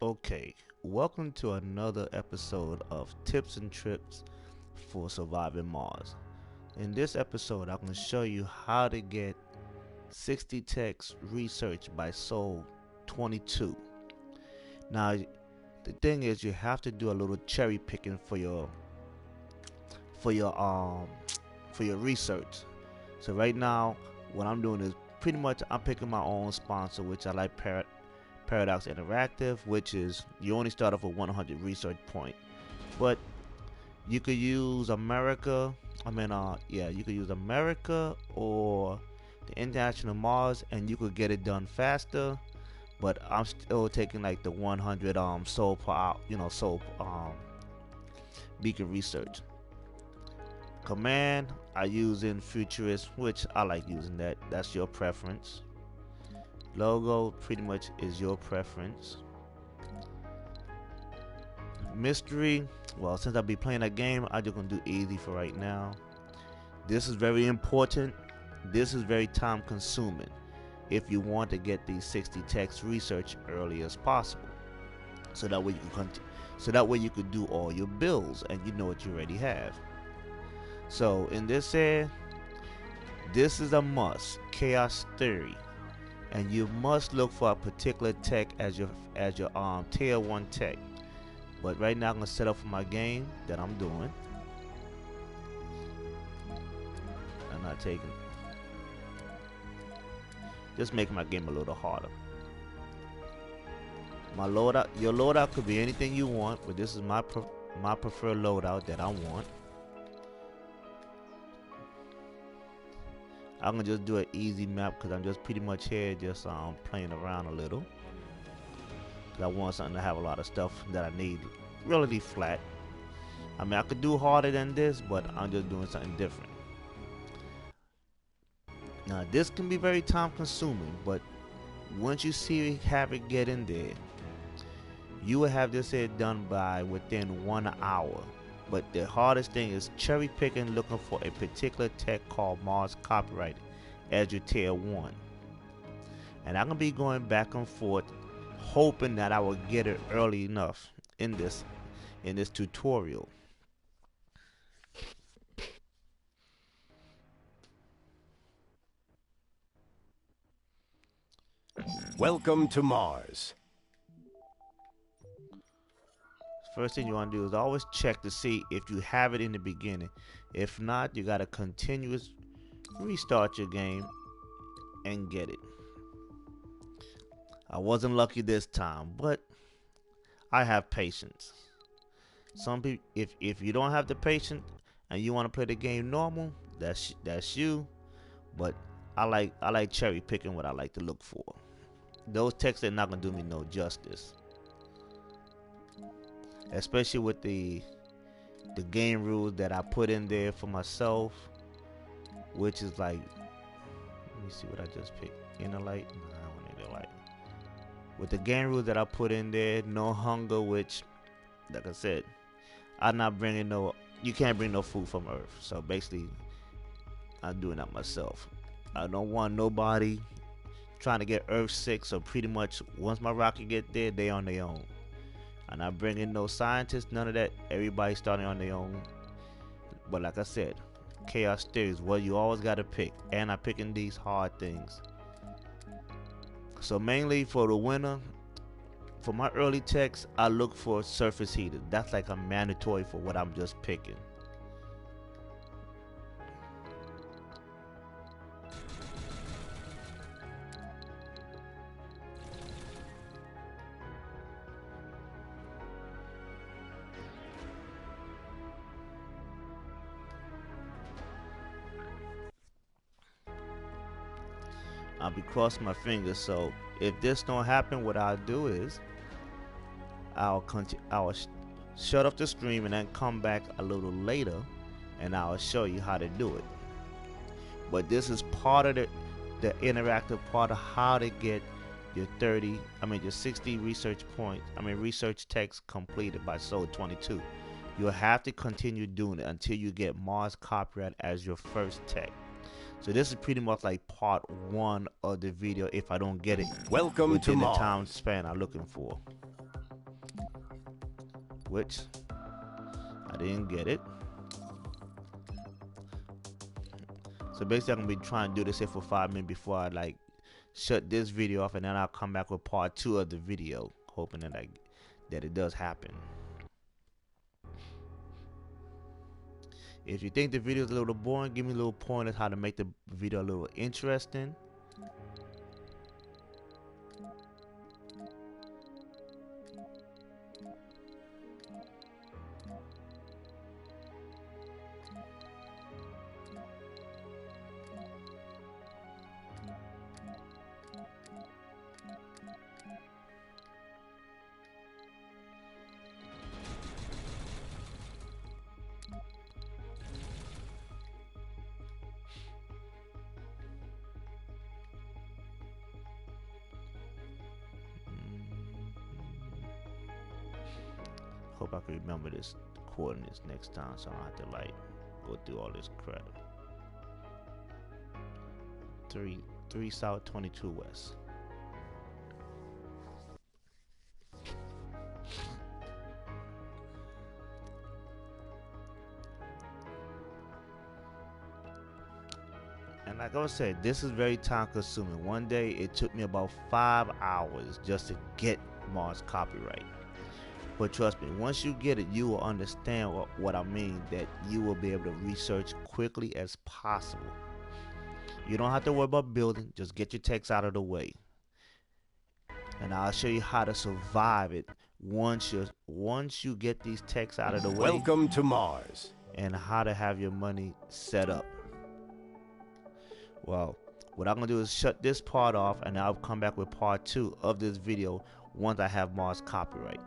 Okay, welcome to another episode of Tips and Trips for Surviving Mars. In this episode, I'm going to show you how to get 60 Techs research by Soul 22. Now, the thing is, you have to do a little cherry picking for your um for your research. So right now, what I'm doing is pretty much I'm picking my own sponsor, which I like Paradox Interactive, which is you only start off with 100 research point, but you could use America. You could use America or the International Mars, and you could get it done faster. But I'm still taking like the 100 soul per hour, soul beacon research. Command I use in Futurist, which I like using that. That's your preference. Logo pretty much is your preference. Mystery, well, since I'll be playing that game, I'm just gonna do easy for right now. This is very important. This is very time consuming if you want to get these 60 text research early as possible, so that way you could do all your bills and you know what you already have. So in this here, this is a must, Chaos Theory, and you must look for a particular tech as your tier 1 tech. But right now I'm gonna set up for my game that I'm doing. I'm not taking, just making my game a little harder. My loadout, your loadout could be anything you want, but this is my preferred loadout that I want. I'm gonna just do an easy map because I'm just pretty much here just playing around a little. Cause I want something to have a lot of stuff that I need relatively flat. I mean, I could do harder than this, but I'm just doing something different. Now this can be very time consuming, but once you have it get in there, you will have this here done by within 1 hour. But the hardest thing is cherry picking, looking for a particular tech called Mars Copyright as your tier 1. And I'm gonna be going back and forth, hoping that I will get it early enough in this tutorial. Welcome to Mars. First thing you want to do is always check to see if you have it in the beginning. If not, you got to continuous restart your game and get it. I wasn't lucky this time, but I have patience. Some people, if you don't have the patience and you want to play the game normal, that's you. But I like cherry picking what I like to look for. Those texts are not gonna do me no justice, especially with the game rules that I put in there for myself, which is like, let me see what I just picked. Inner light? No, I don't want inner light. With the game rules that I put in there, no hunger, which, like I said, I'm not bringing you can't bring no food from Earth. So basically, I'm doing that myself. I don't want nobody trying to get Earth sick. So pretty much, once my rocket get there, they on their own. I'm not bringing no scientists, none of that. Everybody's starting on their own. But like I said, Chaos Theory is what you always got to pick. And I'm picking these hard things. So mainly for the winner, for my early techs, I look for surface heater. That's like a mandatory for what I'm just picking. I'll be crossing my fingers. So if this don't happen, what I'll do is I'll shut off the stream and then come back a little later, and I'll show you how to do it. But this is part of the interactive part of how to get your 60 research text completed by Soul 22. You'll have to continue doing it until you get Mars Copyright as your first tech. So this is pretty much like part 1 of the video if I don't get it Welcome to within the Mars. time span I'm looking for. which I didn't get it. So basically I'm gonna be trying to do this here for 5 minutes before I like shut this video off, and then I'll come back with part 2 of the video, hoping that that it does happen. If you think the video is a little boring, give me a little pointers how to make the video a little interesting. Hope I can remember this coordinates next time, so I don't have to like go through all this crap. 3 south, 22 west. And like I said, this is very time consuming. One day it took me about 5 hours just to get Mars copyright. But trust me, once you get it, you will understand what I mean, that you will be able to research quickly as possible. You don't have to worry about building, just get your text out of the way. And I'll show you how to survive it once you get these texts out of the way. Welcome to Mars. And how to have your money set up. Well, what I'm going to do is shut this part off, and I'll come back with part 2 of this video once I have Mars copyright.